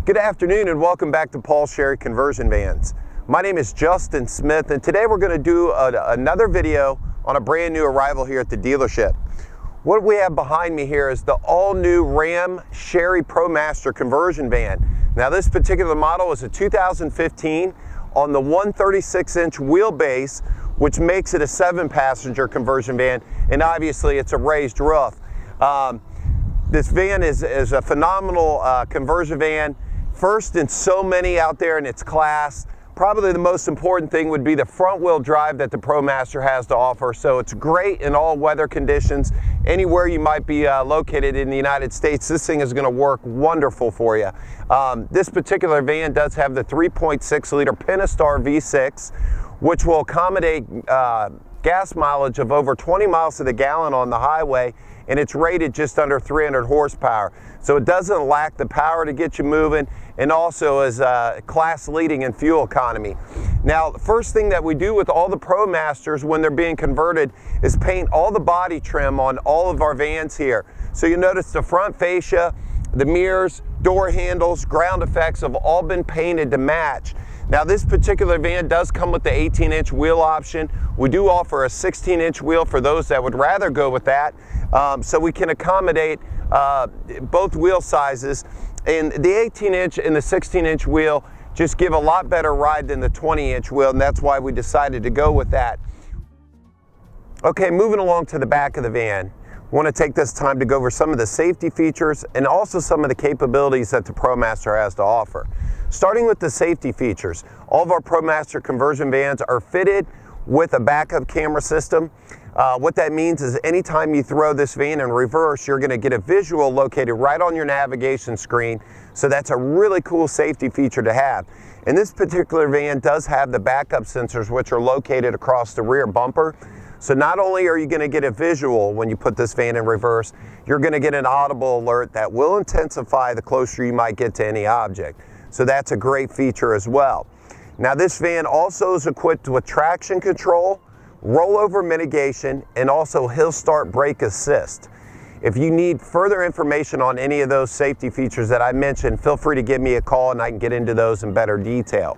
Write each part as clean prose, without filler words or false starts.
Good afternoon and welcome back to Paul Sherry Conversion Vans. My name is Justin Smith and today we're going to do another video on a brand new arrival here at the dealership. What we have behind me here is the all-new Ram Sherry ProMaster conversion van. Now this particular model is a 2015 on the 136-inch wheelbase, which makes it a 7-passenger conversion van, and obviously it's a raised roof. This van is a phenomenal conversion van. First in so many out there in its class. Probably the most important thing would be the front wheel drive that the ProMaster has to offer. So it's great in all weather conditions. Anywhere you might be located in the United States, this thing is going to work wonderful for you. This particular van does have the 3.6 liter Pentastar V6, which will accommodate gas mileage of over 20 miles to the gallon on the highway, and it's rated just under 300 horsepower. So it doesn't lack the power to get you moving, and also is class leading in fuel economy. Now, the first thing that we do with all the ProMasters when they're being converted is paint all the body trim on all of our vans here. So you notice the front fascia, the mirrors, door handles, ground effects have all been painted to match. Now this particular van does come with the 18-inch wheel option. We do offer a 16-inch wheel for those that would rather go with that. So we can accommodate both wheel sizes. And the 18-inch and the 16-inch wheel just give a lot better ride than the 20-inch wheel, and that's why we decided to go with that. Okay, moving along to the back of the van. I want to take this time to go over some of the safety features and also some of the capabilities that the ProMaster has to offer. Starting with the safety features, all of our ProMaster conversion vans are fitted with a backup camera system. What that means is anytime you throw this van in reverse, you're going to get a visual located right on your navigation screen. So that's a really cool safety feature to have. And this particular van does have the backup sensors, which are located across the rear bumper. So not only are you going to get a visual when you put this van in reverse, you're going to get an audible alert that will intensify the closer you might get to any object. So that's a great feature as well. Now this van also is equipped with traction control, rollover mitigation, and also hill start brake assist. If you need further information on any of those safety features that I mentioned, feel free to give me a call and I can get into those in better detail.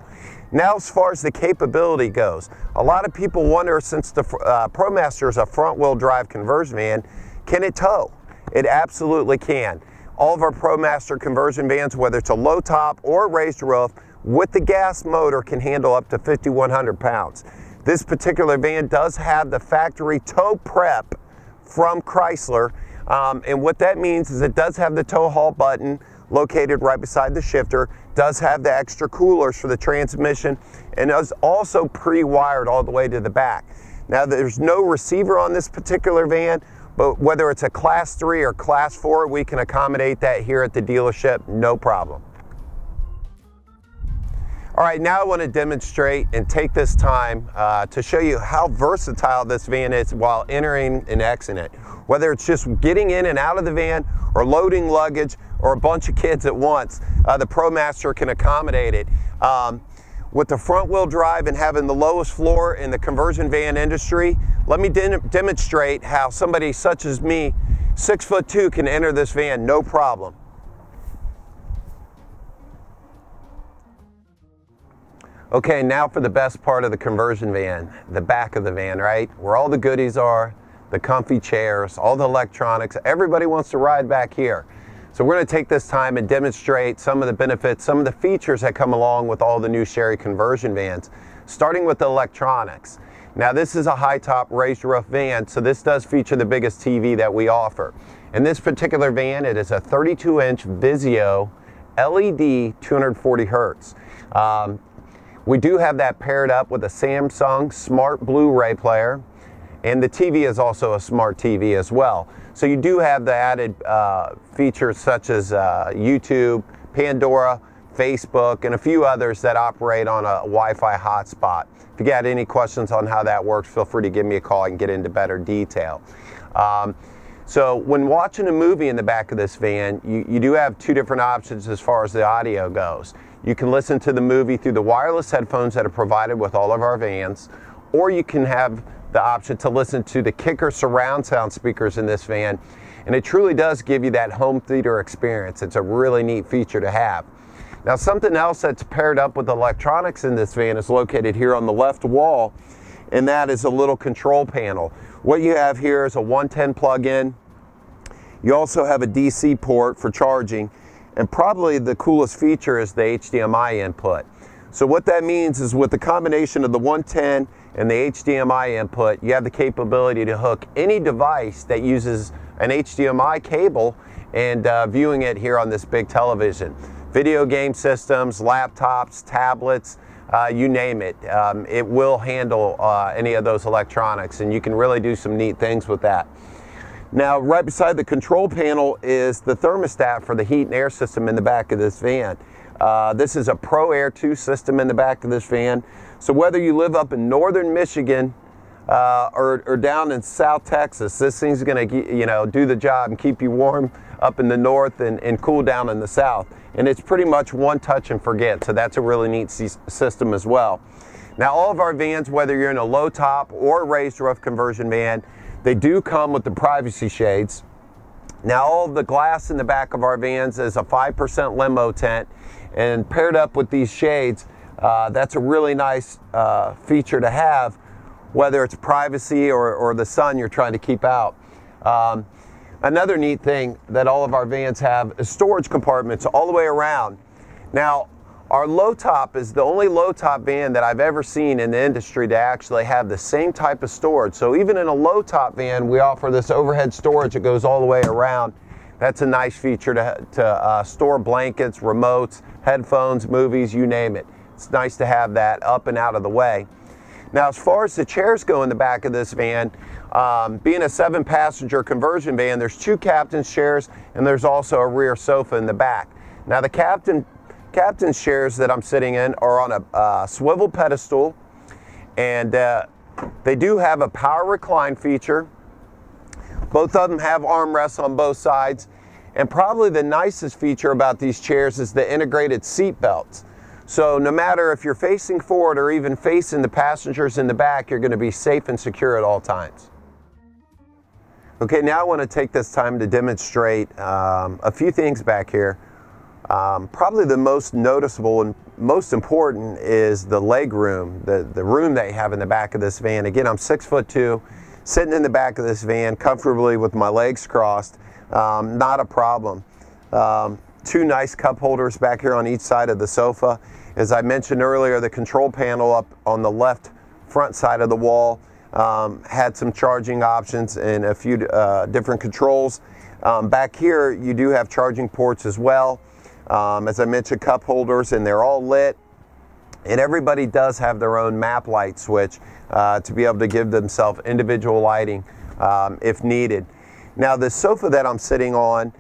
Now as far as the capability goes, a lot of people wonder, since the ProMaster is a front wheel drive conversion van, can it tow? It absolutely can. All of our ProMaster conversion vans, whether it's a low top or a raised roof, with the gas motor can handle up to 5,100 pounds. This particular van does have the factory tow prep from Chrysler, and what that means is it does have the tow haul button located right beside the shifter, does have the extra coolers for the transmission, and is also pre-wired all the way to the back. Now there's no receiver on this particular van, but whether it's a class 3 or class 4, we can accommodate that here at the dealership, no problem. All right, now I want to demonstrate and take this time to show you how versatile this van is while entering and exiting it. Whether it's just getting in and out of the van or loading luggage or a bunch of kids at once, the ProMaster can accommodate it. With the front wheel drive and having the lowest floor in the conversion van industry, let me demonstrate how somebody such as me, 6'2", can enter this van no problem. Okay, now for the best part of the conversion van, the back of the van, right? Where all the goodies are, the comfy chairs, all the electronics. Everybody wants to ride back here. So we're going to take this time and demonstrate some of the benefits, some of the features that come along with all the new Sherry conversion vans, starting with the electronics. Now this is a high top raised roof van, so this does feature the biggest TV that we offer. In this particular van, it is a 32-inch Vizio LED 240 hertz. We do have that paired up with a Samsung Smart Blu-ray player, and the TV is also a smart TV as well. So you do have the added features such as YouTube, Pandora, Facebook, and a few others that operate on a Wi-Fi hotspot. If you got any questions on how that works, feel free to give me a call and get into better detail. So when watching a movie in the back of this van, you do have two different options as far as the audio goes. You can listen to the movie through the wireless headphones that are provided with all of our vans, or you can have the option to listen to the Kicker surround sound speakers in this van, and it truly does give you that home theater experience. It's a really neat feature to have. Now something else that's paired up with electronics in this van is located here on the left wall, and that is a little control panel. What you have here is a 110 plug-in. You also have a DC port for charging, and probably the coolest feature is the HDMI input. So what that means is with the combination of the 110 and the HDMI input, you have the capability to hook any device that uses an HDMI cable and viewing it here on this big television. Video game systems, laptops, tablets, you name it. It will handle any of those electronics, and you can really do some neat things with that. Now, right beside the control panel is the thermostat for the heat and air system in the back of this van. This is a Pro Air 2 system in the back of this van. So whether you live up in northern Michigan or down in South Texas, this thing's going to do the job and keep you warm up in the north and cool down in the south. And it's pretty much one touch and forget, so that's a really neat system as well. Now all of our vans, whether you're in a low top or raised roof conversion van, they do come with the privacy shades. Now all of the glass in the back of our vans is a 5% limo tint, and paired up with these shades, that's a really nice feature to have, whether it's privacy or the sun you're trying to keep out. Another neat thing that all of our vans have is storage compartments all the way around. Now, our low top is the only low top van that I've ever seen in the industry to actually have the same type of storage. So even in a low top van, we offer this overhead storage that goes all the way around. That's a nice feature to store blankets, remotes, headphones, movies, you name it. It's nice to have that up and out of the way. Now, as far as the chairs go in the back of this van, being a 7-passenger conversion van, there's 2 captain's chairs and there's also a rear sofa in the back. Now, the captain's chairs that I'm sitting in are on a swivel pedestal, and they do have a power recline feature. Both of them have armrests on both sides, and probably the nicest feature about these chairs is the integrated seat belts. So no matter if you're facing forward or even facing the passengers in the back, you're going to be safe and secure at all times. Okay, now I want to take this time to demonstrate a few things back here. Probably the most noticeable and most important is the legroom, the room that you have in the back of this van. Again, I'm 6'2", sitting in the back of this van comfortably with my legs crossed, not a problem. 2 nice cup holders back here on each side of the sofa. As I mentioned earlier, the control panel up on the left front side of the wall had some charging options and a few different controls. Back here, you do have charging ports as well. As I mentioned, cup holders, and they're all lit. And everybody does have their own map light switch to be able to give themselves individual lighting if needed. Now, the sofa that I'm sitting on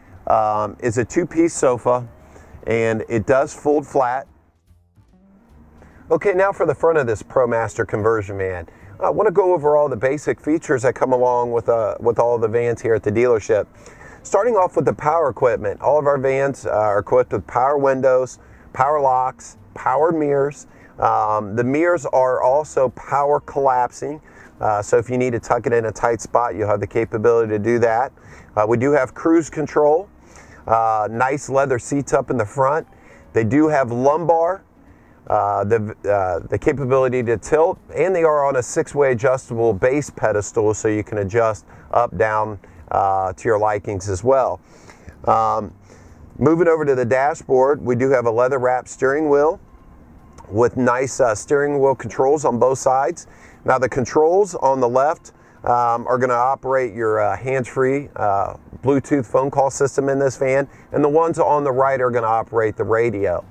is a 2-piece sofa, and it does fold flat. Okay, now for the front of this ProMaster conversion van. I want to go over all the basic features that come along with all the vans here at the dealership. Starting off with the power equipment, all of our vans are equipped with power windows, power locks, power mirrors. The mirrors are also power collapsing, so if you need to tuck it in a tight spot, you'll have the capability to do that. We do have cruise control, nice leather seats up in the front. They do have lumbar, the capability to tilt, and they are on a 6-way adjustable base pedestal, so you can adjust up, down to your likings as well. Moving over to the dashboard, we do have a leather wrapped steering wheel with nice steering wheel controls on both sides. Now the controls on the left are going to operate your hands-free Bluetooth phone call system in this van, and the ones on the right are going to operate the radio.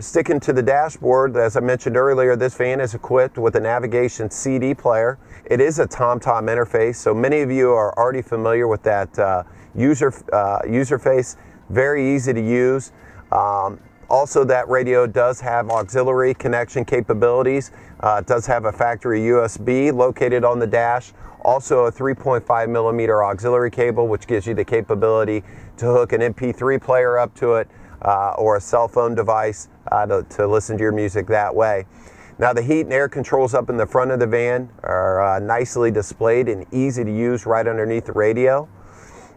Sticking to the dashboard, as I mentioned earlier, this van is equipped with a navigation CD player. It is a TomTom interface, so many of you are already familiar with that user face. Very easy to use. Also, that radio does have auxiliary connection capabilities. It does have a factory USB located on the dash. Also a 3.5 millimeter auxiliary cable, which gives you the capability to hook an MP3 player up to it, or a cell phone device to listen to your music that way. Now the heat and air controls up in the front of the van are nicely displayed and easy to use right underneath the radio.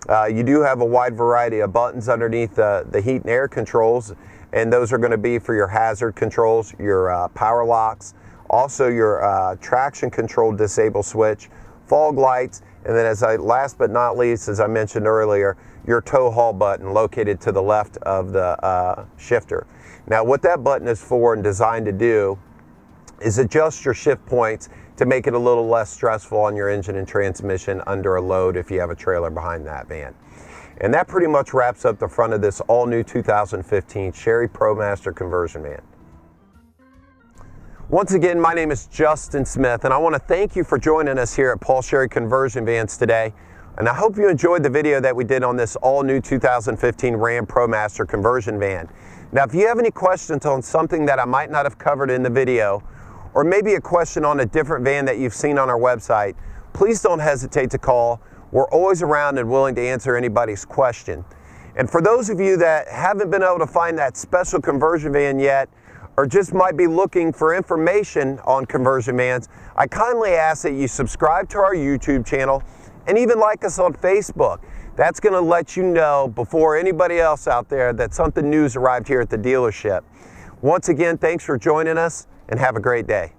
You do have a wide variety of buttons underneath the heat and air controls, and those are going to be for your hazard controls, your power locks, also your traction control disable switch, fog lights, and then last but not least, as I mentioned earlier, your tow haul button located to the left of the shifter. Now what that button is for and designed to do is adjust your shift points to make it a little less stressful on your engine and transmission under a load if you have a trailer behind that van. And that pretty much wraps up the front of this all new 2015 Sherry ProMaster conversion van. Once again, my name is Justin Smith, and I want to thank you for joining us here at Paul Sherry Conversion Vans today. And I hope you enjoyed the video that we did on this all new 2015 Ram ProMaster conversion van. Now, if you have any questions on something that I might not have covered in the video, or maybe a question on a different van that you've seen on our website, please don't hesitate to call. We're always around and willing to answer anybody's question. And for those of you that haven't been able to find that special conversion van yet, or just might be looking for information on conversion vans, I kindly ask that you subscribe to our YouTube channel and even like us on Facebook. That's going to let you know before anybody else out there that something new's arrived here at the dealership. Once again, thanks for joining us and have a great day.